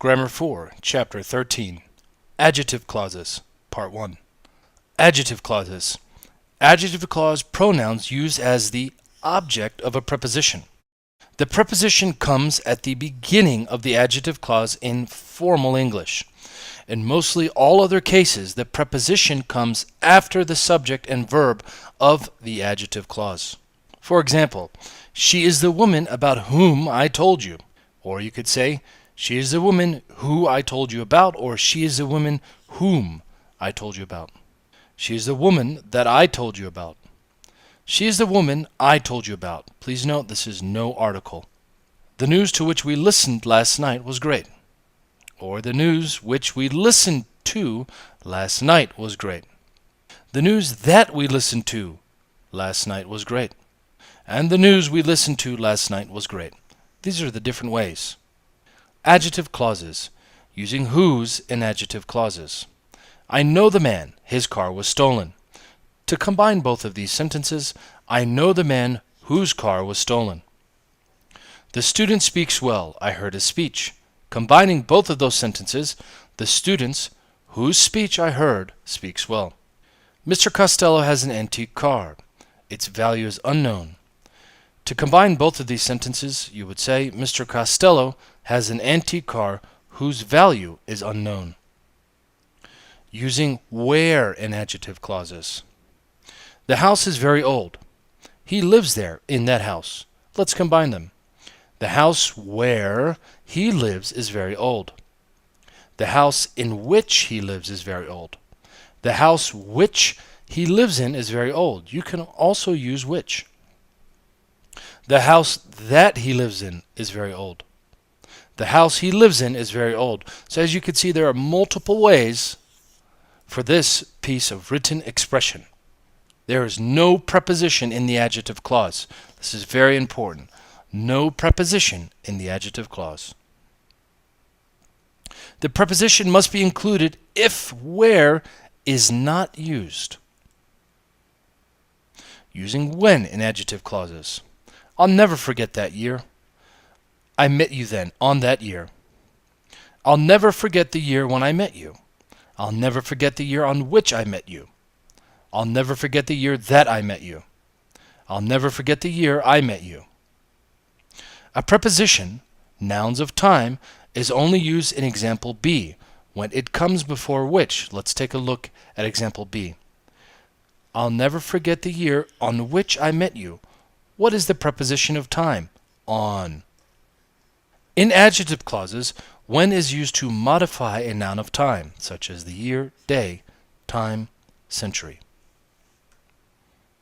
Grammar 4, Chapter 13. Adjective clauses, Part 1. Adjective clauses. Adjective clause pronouns used as the object of a preposition. The preposition comes at the beginning of the adjective clause in formal English. In mostly all other cases, the preposition comes after the subject and verb of the adjective clause. For example, she is the woman about whom I told you. Or you could say, she is the woman who I told you about, or she is the woman whom I told you about. She is the woman that I told you about. She is the woman I told you about. Please note this is no article. The news to which we listened last night was great. Or the news which we listened to last night was great. The news that we listened to last night was great. And the news we listened to last night was great. These are the different ways. Adjective clauses, using whose in adjective clauses. I know the man, his car was stolen. To combine both of these sentences, I know the man whose car was stolen. The student speaks well, I heard his speech. Combining both of those sentences, the student's whose speech I heard speaks well. Mr. Costello has an antique car. Its value is unknown. To combine both of these sentences, you would say, Mr. Costello has an antique car whose value is unknown. Using where in adjective clauses. The house is very old. He lives there in that house. Let's combine them. The house where he lives is very old. The house in which he lives is very old. The house which he lives in is very old. You can also use which. The house that he lives in is very old. The house he lives in is very old. So as you can see, there are multiple ways for this piece of written expression. There is no preposition in the adjective clause. This is very important. No preposition in the adjective clause. The preposition must be included if where is not used. Using when in adjective clauses. I'll never forget that year. I met you then, on that year. I'll never forget the year when I met you. I'll never forget the year on which I met you. I'll never forget the year that I met you. I'll never forget the year I met you. A preposition, nouns of time, is only used in example B when it comes before which. Let's take a look at example B. I'll never forget the year on which I met you. What is the preposition of time? On. In adjective clauses, when is used to modify a noun of time, such as the year, day, time, century.